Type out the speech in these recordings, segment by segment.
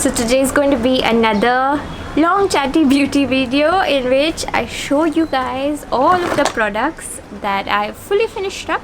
So today is going to be another long chatty beauty video in which I show you guys all of the products that I fully finished up.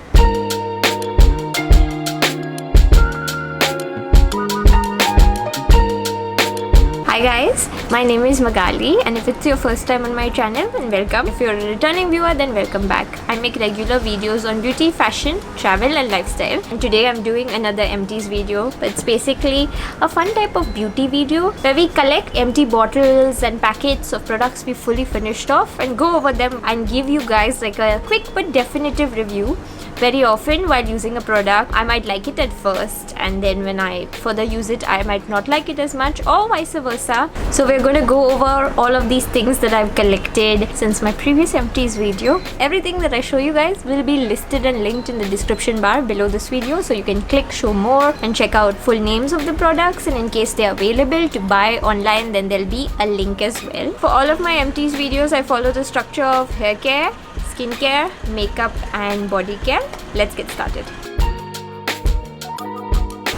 Hi guys, my name is Magali, and if it's your first time on my channel, then welcome. If you're a returning viewer, then welcome back. I make regular videos on beauty, fashion, travel and lifestyle, and today I'm doing another empties video. It's basically a fun type of beauty video where we collect empty bottles and packets of products we fully finished off and go over them and give you guys like a quick but definitive review. Very often while using a product, I might like it at first, and then when I further use it, I might not like it as much, or vice versa. So we're going to go over all of these things that I've collected since my previous empties video. Everything that I show you guys will be listed and linked in the description bar below this video, so you can click show more and check out full names of the products, and in case they're available to buy online, then there'll be a link as well. For all of my empties videos, I follow the structure of hair care, skincare, makeup and body care. Let's get started.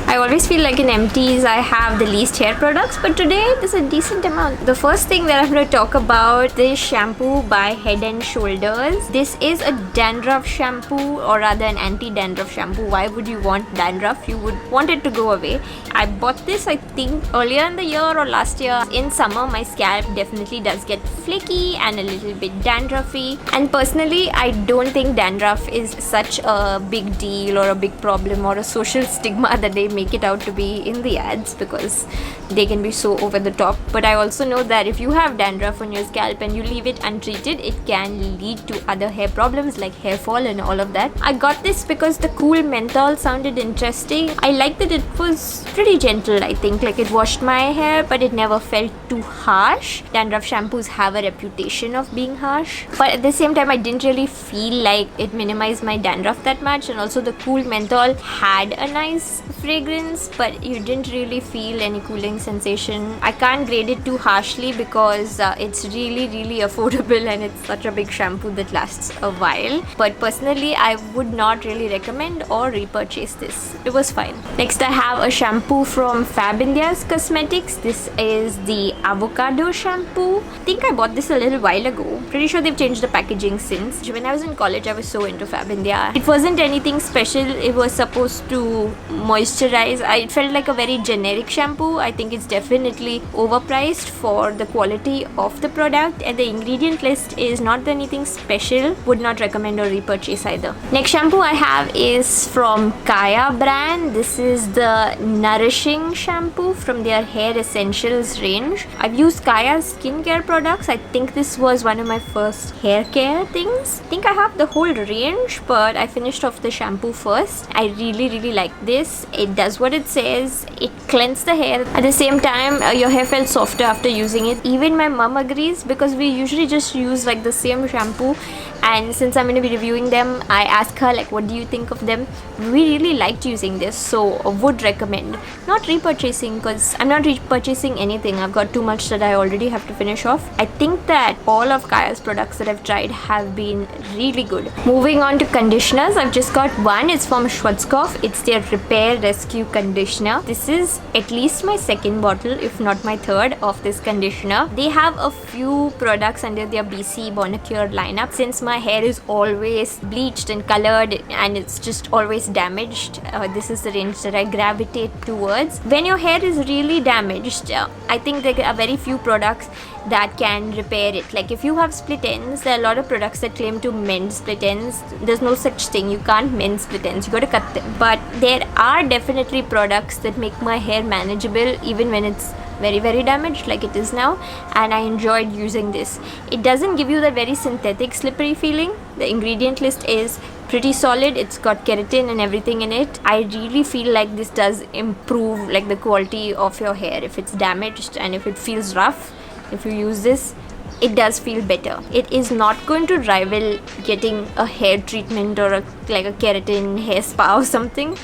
I always feel like in empties I have the least hair products, but today there's a decent amount. The first thing that I'm going to talk about is shampoo by Head and Shoulders. This is a dandruff shampoo, or rather an anti-dandruff shampoo. Why would you want dandruff? You would want it to go away. I bought this I think earlier in the year or last year. In summer my scalp definitely does get flaky and a little bit dandruffy, and personally I don't think dandruff is such a big deal or a big problem or a social stigma that they make it out to be in the ads, because they can be so over the top. But I also know that if you have dandruff on your scalp and you leave it untreated, it can lead to other hair problems like hair fall and all of that. I got this because the cool menthol sounded interesting. I liked that it was pretty gentle. I think like it washed my hair, but it never felt too harsh. Dandruff shampoos have a reputation of being harsh, but at the same time I didn't really feel like it minimized my dandruff that much. And also the cool menthol had a nice fragrance, but you didn't really feel any cooling sensation. I can't grade it too harshly because it's really affordable and it's such a big shampoo that lasts a while. But personally I would not really recommend or repurchase this. It was fine. Next I have a shampoo from Fab India's Cosmetics. This is the avocado shampoo. I think I bought this a little while ago. Pretty sure they've changed the packaging since. When I was in college I was so into Fab India. It wasn't anything special. It was supposed to moisturize. It felt like a very generic shampoo. I think it's definitely overpriced for the quality of the product, and the ingredient list is not anything special. Would not recommend or repurchase either. Next shampoo I have is from Kaya brand. This is the Nourishing shampoo from their Hair Essentials range. I've used Kaya's skincare products. I think this was one of my first hair care things. I think I have the whole range, but I finished off the shampoo first. I really like this. It does what it says. It cleansed the hair. At the same time, your hair felt softer after using it. Even my mom agrees, because we usually just use like the same shampoo, and since I'm going to be reviewing them, I ask her like, what do you think of them? We really liked using this, so would recommend. Not repurchasing, because I'm not repurchasing anything. I've got too much that I already have to finish off. I think that all of Kaya's products that I've tried have been really good. Moving on to conditioners, I've just got one. It's from Schwarzkopf. It's their Repair Rescue conditioner. This is at least my second bottle, if not my third, of this conditioner. They have a few products under their BC Bonacure lineup. Since my hair is always bleached and colored and it's just always damaged, this is the range that I gravitate towards. When your hair is really damaged, I think there are very few products that can repair it. Like if you have split ends, there are a lot of products that claim to mend split ends. There's no such thing. You can't mend split ends. You got to cut them. But there are definitely products that make my hair manageable even when it's very damaged like it is now, and I enjoyed using this. It doesn't give you that very synthetic slippery feeling. The ingredient list is pretty solid. It's got keratin and everything in it. I really feel like this does improve like the quality of your hair if it's damaged, and if it feels rough, if you use this, it does feel better. It is not going to rival getting a hair treatment or like a keratin hair spa or something,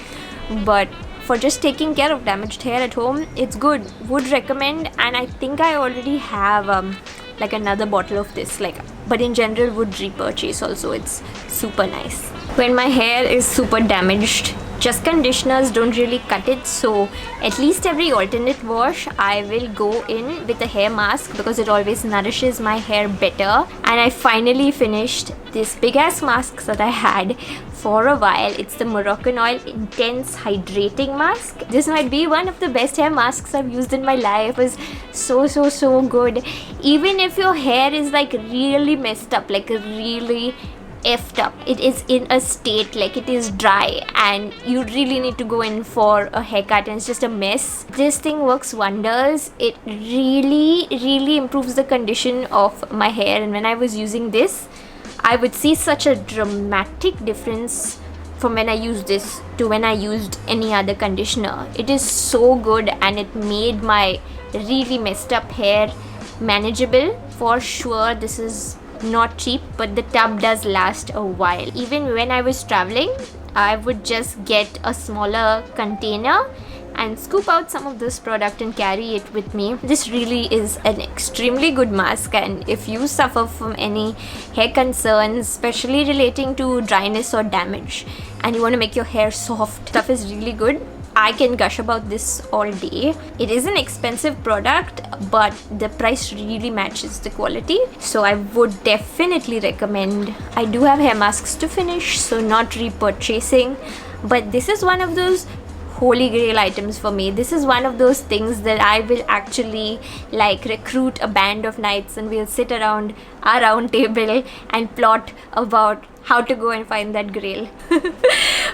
but for just taking care of damaged hair at home, it's good. Would recommend. And I think I already have like another bottle of this, but in general would repurchase also. It's super nice. When my hair is super damaged, just conditioners don't really cut it, so at least every alternate wash I will go in with a hair mask because it always nourishes my hair better. And I finally finished this big ass mask that I had for a while. It's the Moroccan Oil Intense Hydrating Mask. This might be one of the best hair masks I've used in my life. It was so good. Even if your hair is like really messed up, like really effed up, it is in a state like it is dry and you really need to go in for a haircut and it's just a mess, this thing works wonders. It really improves the condition of my hair, and when I was using this I would see such a dramatic difference from when I used this to when I used any other conditioner. It is so good and it made my really messed up hair manageable. For sure, this is not cheap, but the tub does last a while. Even when I was traveling, I would just get a smaller container and scoop out some of this product and carry it with me. This really is an extremely good mask, and if you suffer from any hair concerns, especially relating to dryness or damage, and you want to make your hair soft, stuff is really good. I can gush about this all day. It is an expensive product, but the price really matches the quality, so I would definitely recommend. I do have hair masks to finish, so not repurchasing, but this is one of those holy grail items for me. This is one of those things that I will actually like recruit a band of knights and we'll sit around our round table and plot about how to go and find that grail.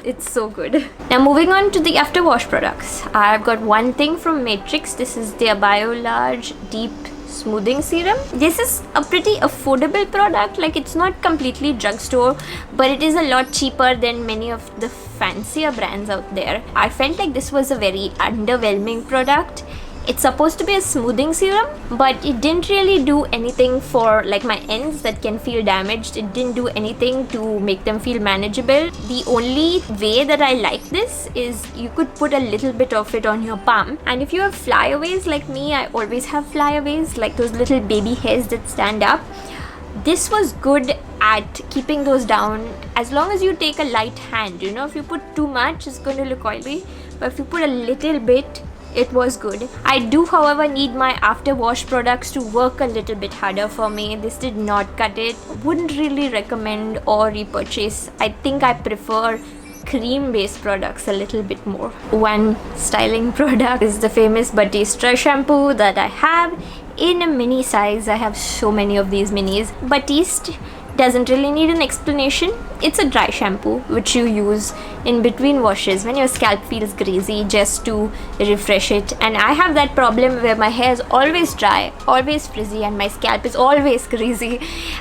It's so good. Now moving on to the after wash products. I've got one thing from Matrix. This is their Bio Large Deep Smoothing Serum. This is a pretty affordable product. Like, it's not completely drugstore, but it is a lot cheaper than many of the fancier brands out there. I felt like this was a very underwhelming product. It's supposed to be a smoothing serum, but it didn't really do anything for like my ends that can feel damaged. It didn't do anything to make them feel manageable. The only way that I like this is you could put a little bit of it on your palm, and if you have flyaways like me, I always have flyaways, like those little baby hairs that stand up. This was good at keeping those down as long as you take a light hand. You know, if you put too much, it's going to look oily, but if you put a little bit, it was good. I do, however, need my after wash products to work a little bit harder for me. This did not cut it. Wouldn't really recommend or repurchase. I think I prefer cream based products a little bit more. One styling product is the famous Batiste dry shampoo that I have in a mini size. I have so many of these minis. Batiste doesn't really need an explanation. It's a dry shampoo which you use in between washes when your scalp feels greasy, just to refresh it. And I have that problem where my hair is always dry, always frizzy, and my scalp is always greasy.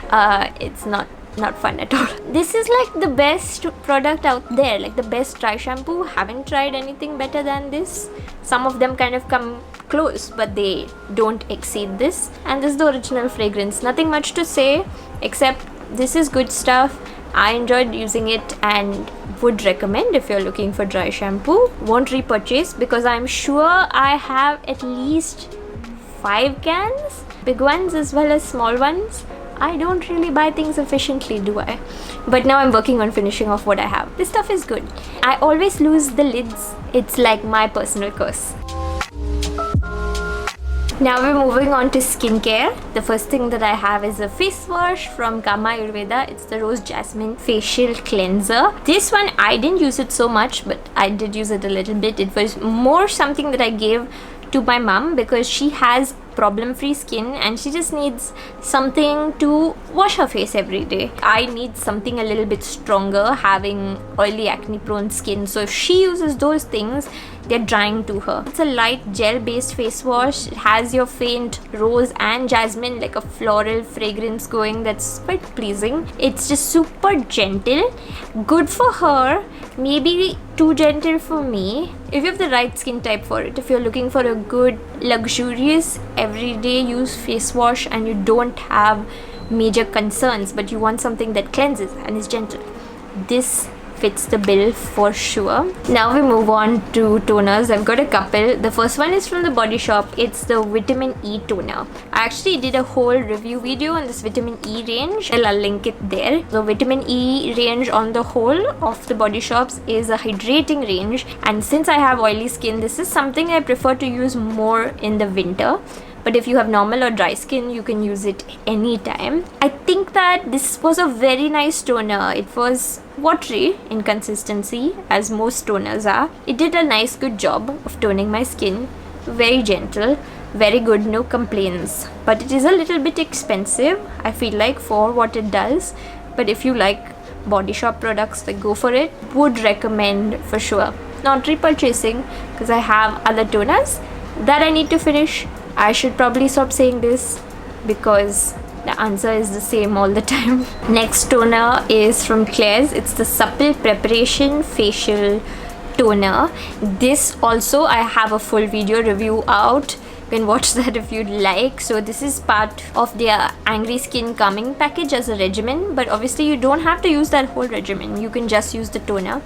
It's not fun at all. This is like the best product out there, like the best dry shampoo. Haven't tried anything better than this. Some of them kind of come close, but they don't exceed this. And this is the original fragrance. Nothing much to say except this is good stuff. I enjoyed using it and would recommend if you're looking for dry shampoo. Won't repurchase because I'm sure I have at least 5 cans, big ones as well as small ones. I don't really buy things efficiently, do I? But now I'm working on finishing off what I have. This stuff is good. I always lose the lids. It's like my personal curse. Now we're moving on to skincare. The first thing that I have is a face wash from 𝙗𝙤𝙙𝙾𝙀. It's the Rose Jasmine Facial Cleanser. This one, I didn't use it so much, but I did use it a little bit. It was more something that I gave to my mom because she has problem-free skin and she just needs something to wash her face every day. I need something a little bit stronger, having oily acne-prone skin. So if she uses those things, they're drying to her. It's a light gel-based face wash. It has your faint rose and jasmine, like a floral fragrance going that's quite pleasing. It's just super gentle, good for her, maybe too gentle for me. If you have the right skin type for it, if you're looking for a good, luxurious, everyday use face wash and you don't have major concerns but you want something that cleanses and is gentle, this fits the bill for sure. Now we move on to toners. I've got a couple. The first one is from the Body Shop. It's the Vitamin E toner. I actually did a whole review video on this Vitamin E range. I'll link it there. The Vitamin E range on the whole of the Body Shops is a hydrating range, and since I have oily skin, this is something I prefer to use more in the winter. But if you have normal or dry skin, you can use it anytime. I think that this was a very nice toner. It was watery in consistency, as most toners are. It did a nice good job of toning my skin. Very gentle, very good, no complaints. But it is a little bit expensive, I feel like, for what it does. But if you like Body Shop products, then go for it. Would recommend for sure. Not repurchasing, because I have other toners that I need to finish. I should probably stop saying this because the answer is the same all the time. Next toner is from Claire's. It's the Supple Preparation Facial Toner. This also I have a full video review out. You can watch that if you'd like. So this is part of their Angry Skin Calming package as a regimen, but obviously you don't have to use that whole regimen. You can just use the toner.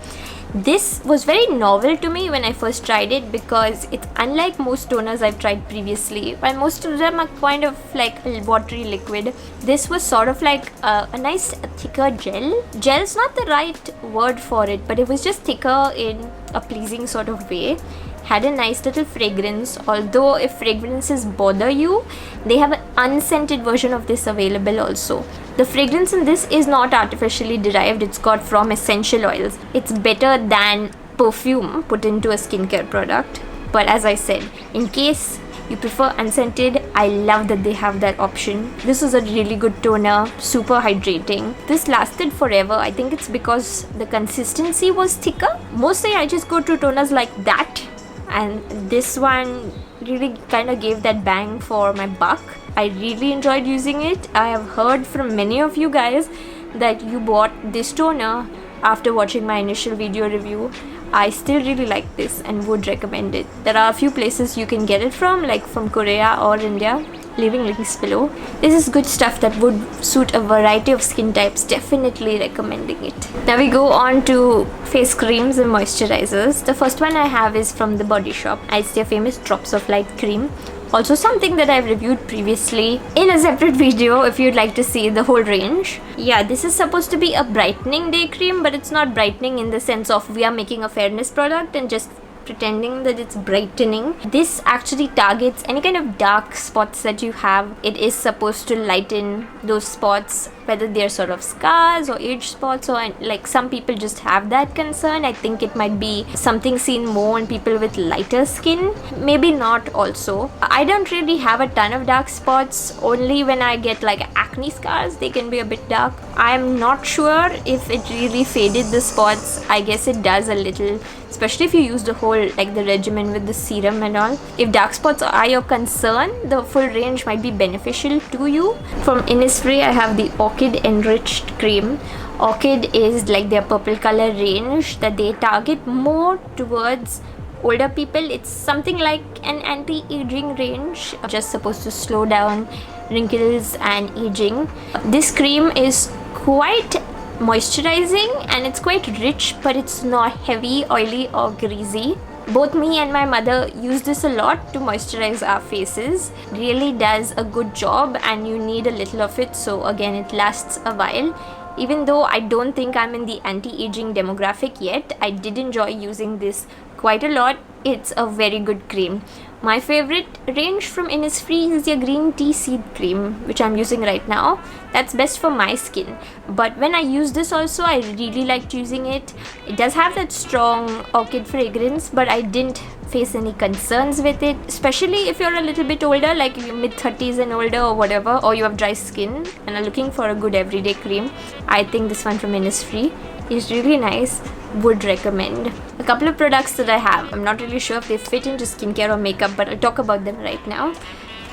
This was very novel to me when I first tried it because it's unlike most toners I've tried previously. While most of them are kind of like a watery liquid, this was sort of like a nice thicker gel. Gel's not the right word for it, but it was just thicker in a pleasing sort of way. Had a nice little fragrance, although if fragrances bother you, they have an unscented version of this available also. The fragrance in this is not artificially derived, it's got from essential oils. It's better than perfume put into a skincare product. But as I said, in case you prefer unscented, I love that they have that option. This is a really good toner, super hydrating. This lasted forever. I think it's because the consistency was thicker. Mostly I just go to toners like that, and this one really kind of gave that bang for my buck. I really enjoyed using it. I have heard from many of you guys that you bought this toner after watching my initial video review. I still really like this and would recommend it. There are a few places you can get it from, like from Korea or India. Leaving links below. This is good stuff that would suit a variety of skin types. Definitely recommending it. Now we go on to face creams and moisturizers. The first one I have is from the Body Shop. It's their famous Drops of Light cream. Also something that I've reviewed previously in a separate video if you'd like to see the whole range. Yeah, this is supposed to be a brightening day cream, but it's not brightening in the sense of we are making a fairness product and just pretending that it's brightening. This actually targets any kind of dark spots that you have. It is supposed to lighten those spots, whether they're sort of scars or age spots, or like some people just have that concern. I think it might be something seen more in people with lighter skin, maybe not also. I don't really have a ton of dark spots. Only when I get like acne scars, they can be a bit dark. I'm not sure if it really faded the spots. I guess it does a little, especially if you use the whole, like the regimen with the serum and all. If dark spots are your concern, the full range might be beneficial to you. From Innisfree, I have the Orchid Enriched Cream. Orchid is like their purple color range that they target more towards older people. It's something like an anti-aging range, just supposed to slow down wrinkles and aging. This cream is quite moisturizing and it's quite rich, but it's not heavy, oily or greasy. Both me and my mother use this a lot to moisturize our faces. Really does a good job, and you need a little of it, so again it lasts a while. Even though I don't think I'm in the anti-aging demographic yet, I did enjoy using this quite a lot. It's a very good cream. My favorite range from Innisfree is their green tea seed cream, which I'm using right now. That's best for my skin. But when I use this also, I really liked using it. It does have that strong orchid fragrance, but I didn't face any concerns with it, especially if you're a little bit older, like mid-30s and older or whatever, or you have dry skin and are looking for a good everyday cream. I think this one from Innisfree is really nice. Would recommend. A couple of products that I have, I'm not really sure if they fit into skincare or makeup, but I'll talk about them right now.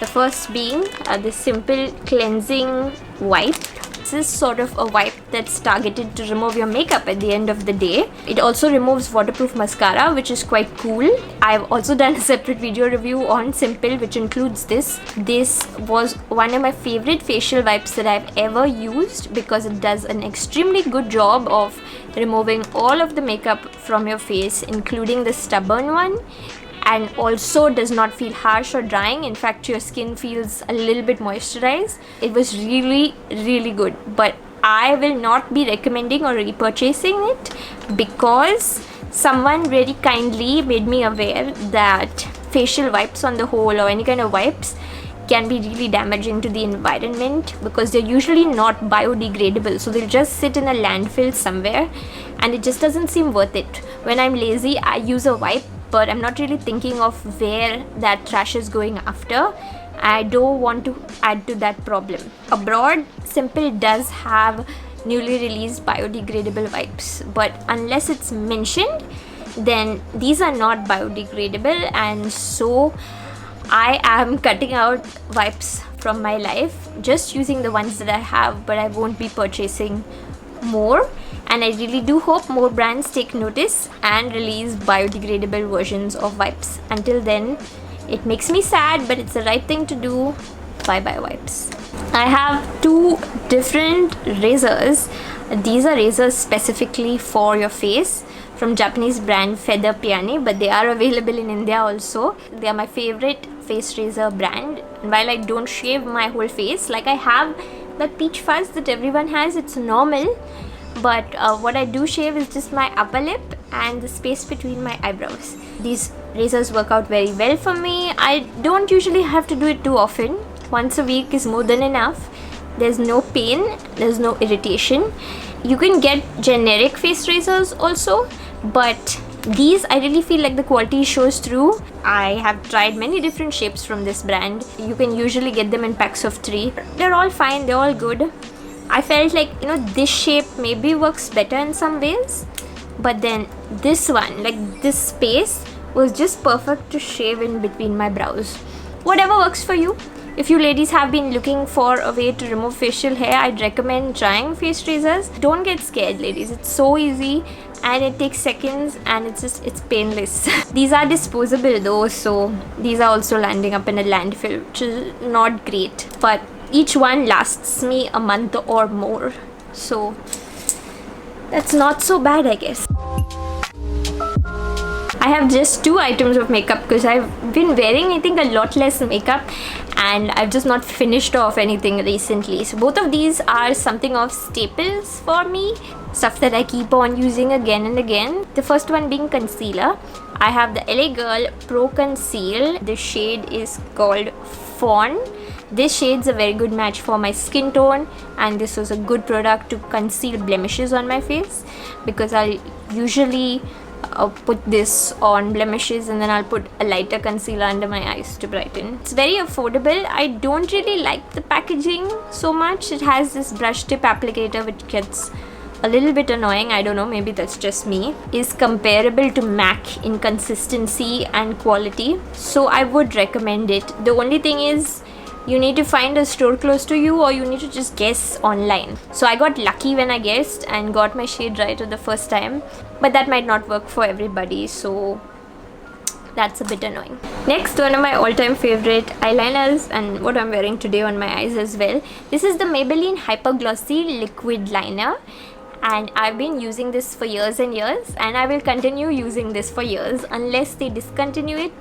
The first being this simple cleansing wipe. This is sort of a wipe that's targeted to remove your makeup at the end of the day. It also removes waterproof mascara, which is quite cool. I've also done a separate video review on Simple, which includes this. This was one of my favorite facial wipes that I've ever used because it does an extremely good job of removing all of the makeup from your face, including the stubborn one, and also does not feel harsh or drying. In fact, your skin feels a little bit moisturized. It was really, really good, but I will not be recommending or repurchasing it because someone very kindly made me aware that facial wipes on the whole, or any kind of wipes, can be really damaging to the environment because they're usually not biodegradable, so they'll just sit in a landfill somewhere, and it just doesn't seem worth it. When I'm lazy, I use a wipe, but I'm not really thinking of where that trash is going after. I don't want to add to that problem. Abroad, Simple does have newly released biodegradable wipes, but unless it's mentioned, then these are not biodegradable, and so I am cutting out wipes from my life, just using the ones that I have, but I won't be purchasing more. And I really do hope more brands take notice and release biodegradable versions of wipes. Until then, it makes me sad, but it's the right thing to do. Bye-bye wipes. I have two different razors. These are razors specifically for your face from Japanese brand Feather Piani, but they are available in India also. They are my favorite face razor brand. And while I don't shave my whole face, like I have that peach fuzz that everyone has, it's normal. But what I do shave is just my upper lip and the space between my eyebrows. These razors work out very well for me. I don't usually have to do it too often. Once a week is more than enough. There's no pain, there's no irritation. You can get generic face razors also, but these, I really feel like the quality shows through. I have tried many different shapes from this brand. You can usually get them in packs of 3. They're all fine, they're all good. I felt like, this shape maybe works better in some ways, but then this one, like this space, was just perfect to shave in between my brows. Whatever works for you. If you ladies have been looking for a way to remove facial hair, I'd recommend trying face razors. Don't get scared, ladies. It's so easy and it takes seconds and it's painless. These are disposable though, so these are also landing up in a landfill, which is not great. But each one lasts me a month or more, so that's not so bad, I guess. I have just 2 items of makeup because I've been wearing, I think, a lot less makeup, and I've just not finished off anything recently. So both of these are something of staples for me, stuff that I keep on using again and again. The first one being concealer. I have the LA Girl Pro Conceal. The shade is called Fawn. This shade's a very good match for my skin tone, and this was a good product to conceal blemishes on my face, because I'll usually put this on blemishes and then I'll put a lighter concealer under my eyes to brighten. It's very affordable. I don't really like the packaging so much. It has this brush tip applicator which gets a little bit annoying. I don't know, maybe that's just me. Is comparable to MAC in consistency and quality, so I would recommend it. The only thing is, you need to find a store close to you, or you need to just guess online. So I got lucky when I guessed and got my shade right the first time, but that might not work for everybody, so that's a bit annoying. Next, one of my all-time favorite eyeliners, and what I'm wearing today on my eyes as well. This is the Maybelline Hyper Glossy Liquid Liner, and I've been using this for years and years, and I will continue using this for years unless they discontinue it.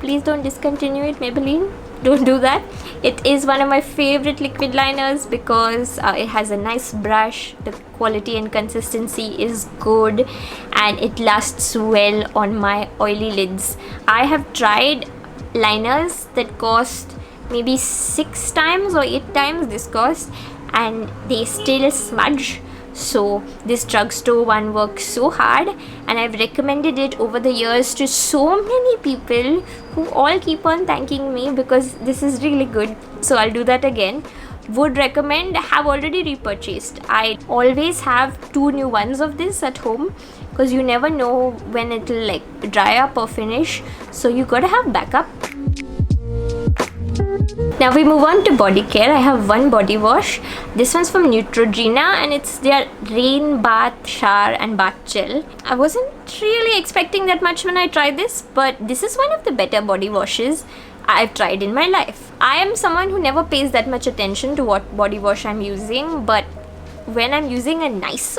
Please don't discontinue it, Maybelline. Don't do that. It is one of my favorite liquid liners because it has a nice brush, the quality and consistency is good, and it lasts well on my oily lids. I have tried liners that cost maybe 6 times or 8 times this cost, and they still smudge. So this drugstore one works so hard, and I've recommended it over the years to so many people who all keep on thanking me because this is really good. So I'll do that again. Would recommend. Have already repurchased. I always have 2 new ones of this at home because you never know when it'll like dry up or finish, so you gotta have backup. Now we move on to body care. I have one body wash. This one's from Neutrogena and it's their rain bath shower and bath gel. I wasn't really expecting that much when I tried this, but this is one of the better body washes I've tried in my life. I am someone who never pays that much attention to what body wash I'm using, but when I'm using a nice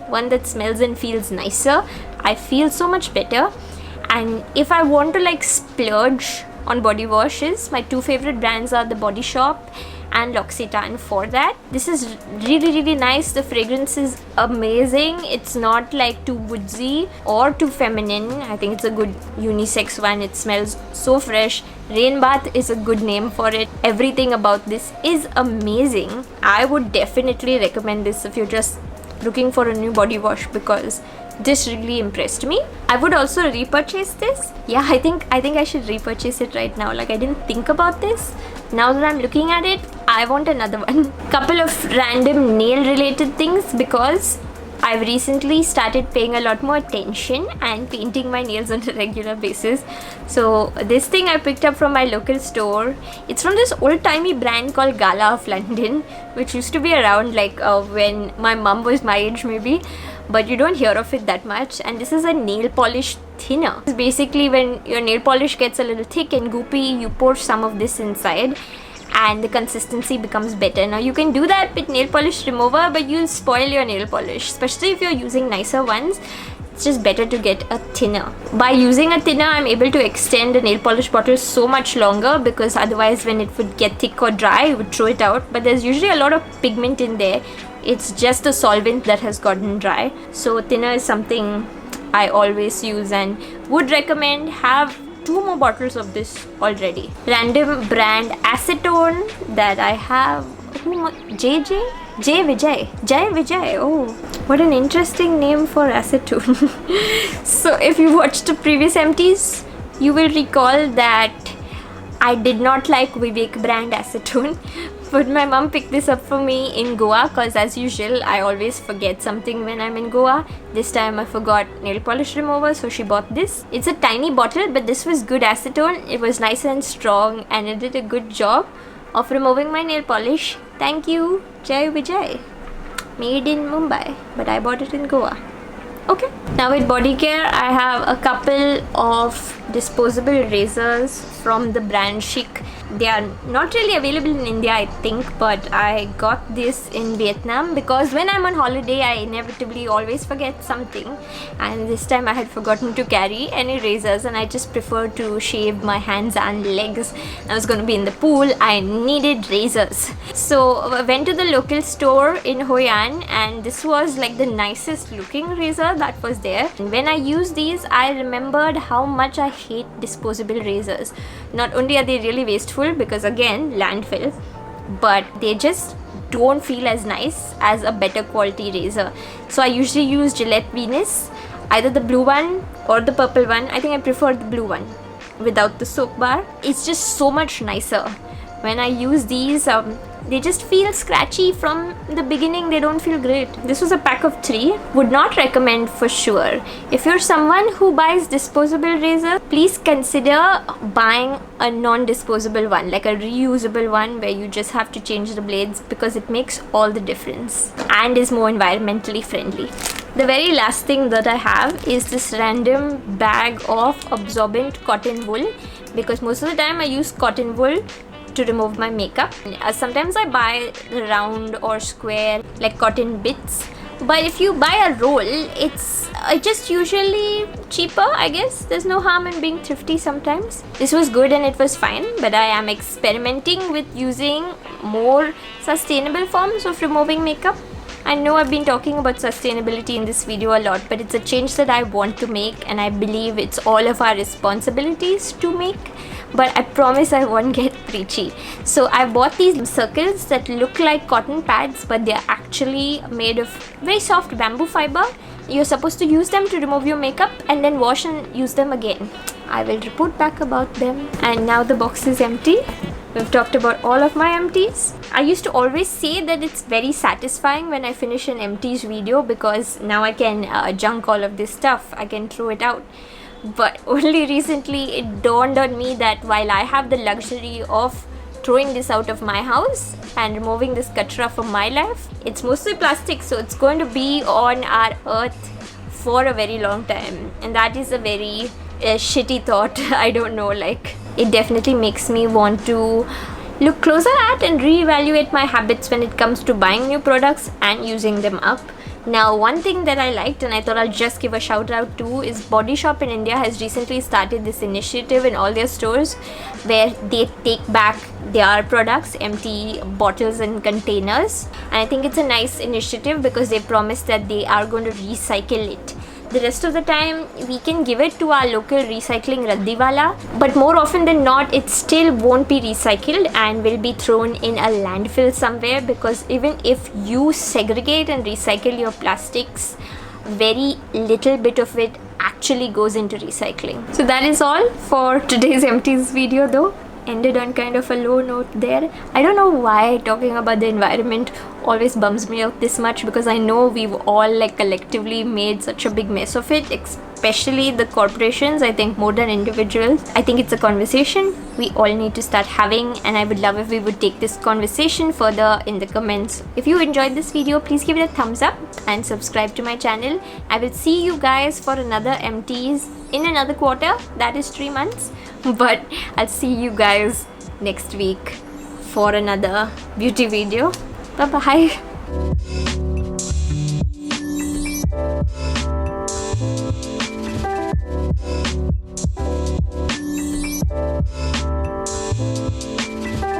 one that smells and feels nicer, I feel so much better. And if I want to like splurge on body washes, my two favorite brands are The Body Shop and L'Occitane for that. This is really nice. The fragrance is amazing. It's not like too woodsy or too feminine. I think it's a good unisex one. It smells so fresh. Rain bath is a good name for it. Everything about this is amazing. I would definitely recommend this if you're just looking for a new body wash, because this really impressed me. I would also repurchase this. Yeah, I think I should repurchase it right now. Like, I didn't think about this. Now that I'm looking at it, I want another one. Couple of random nail related things, because I've recently started paying a lot more attention and painting my nails on a regular basis. So this thing I picked up from my local store. It's from this old-timey brand called Gala of London, which used to be around like when my mum was my age maybe, but you don't hear of it that much. And this is a nail polish thinner. It's basically when your nail polish gets a little thick and goopy, you pour some of this inside and the consistency becomes better. Now you can do that with nail polish remover, but you'll spoil your nail polish, especially if you're using nicer ones. It's just better to get a thinner. By using a thinner, I'm able to extend a nail polish bottle so much longer, because otherwise when it would get thick or dry, you would throw it out. But there's usually a lot of pigment in there. It's just the solvent that has gotten dry. So thinner is something I always use and would recommend. Have 2 more bottles of this already. Random brand acetone that I have. 𝙤𝙖𝙠𝙚𝙧. Oh, what an interesting name for acetone. So if you watched the previous empties, you will recall that I did not like Vivek brand acetone, but my mom picked this up for me in Goa, because as usual I always forget something when I'm in Goa. This time I forgot nail polish remover, so she bought this. It's a tiny bottle, but this was good acetone. It was nice and strong and it did a good job of removing my nail polish. Thank you, 𝙤𝙖𝙠𝙚𝙧. Made in Mumbai, but I bought it in Goa. Okay, now with body care, I have a couple of disposable razors from the brand Chic. They are not really available in India, I think, but I got this in Vietnam because when I'm on holiday, I inevitably always forget something, and this time I had forgotten to carry any razors, and I just prefer to shave my hands and legs. I was going to be in the pool. I needed razors, so I went to the local store in Hoi An, and this was like the nicest looking razor that was there. And when I used these, I remembered how much I hate disposable razors. Not only are they really wasteful because again landfill, but they just don't feel as nice as a better quality razor. So I usually use Gillette Venus, either the blue one or the purple one. I think I prefer the blue one without the soap bar. It's just so much nicer. When I use these, they just feel scratchy from the beginning. They don't feel great. This was a pack of 3. Would not recommend for sure. If you're someone who buys disposable razors, please consider buying a non-disposable one, like a reusable one where you just have to change the blades, because it makes all the difference and is more environmentally friendly. The very last thing that I have is this random bag of absorbent cotton wool, because most of the time I use cotton wool to remove my makeup. Sometimes I buy the round or square like cotton bits, but if you buy a roll, it's just usually cheaper, I guess. There's no harm in being thrifty sometimes. This was good and it was fine, but I am experimenting with using more sustainable forms of removing makeup. I know I've been talking about sustainability in this video a lot, but it's a change that I want to make, and I believe it's all of our responsibilities to make. But I promise I won't get preachy. So I bought these circles that look like cotton pads, but they're actually made of very soft bamboo fiber. You're supposed to use them to remove your makeup and then wash and use them again. I will report back about them. And now the box is empty. We've talked about all of my empties. I used to always say that it's very satisfying when I finish an empties video, because now I can junk all of this stuff. I can throw it out. But only recently it dawned on me that while I have the luxury of throwing this out of my house and removing this kachra from my life. It's mostly plastic, so it's going to be on our earth for a very long time, and that is a very shitty thought. I don't know, like, it definitely makes me want to look closer at and reevaluate my habits when it comes to buying new products and using them up. Now, one thing that I liked and I thought I'll just give a shout out to is Body Shop in India has recently started this initiative in all their stores where they take back their products, empty bottles and containers. And I think it's a nice initiative because they promise that they are going to recycle it. The rest of the time, we can give it to our local recycling raddiwala, but more often than not, it still won't be recycled and will be thrown in a landfill somewhere, because even if you segregate and recycle your plastics, very little bit of it actually goes into recycling. So that is all for today's Empties video though. Ended on kind of a low note there. I don't know why talking about the environment always bums me out this much, because I know we've all like collectively made such a big mess of it, especially the corporations, I think, more than individuals. I think it's a conversation we all need to start having, and I would love if we would take this conversation further in the comments. If you enjoyed this video, please give it a thumbs up and subscribe to my channel. I will see you guys for another Empties in another quarter, that is 3 months. But I'll see you guys next week for another beauty video. Bye bye.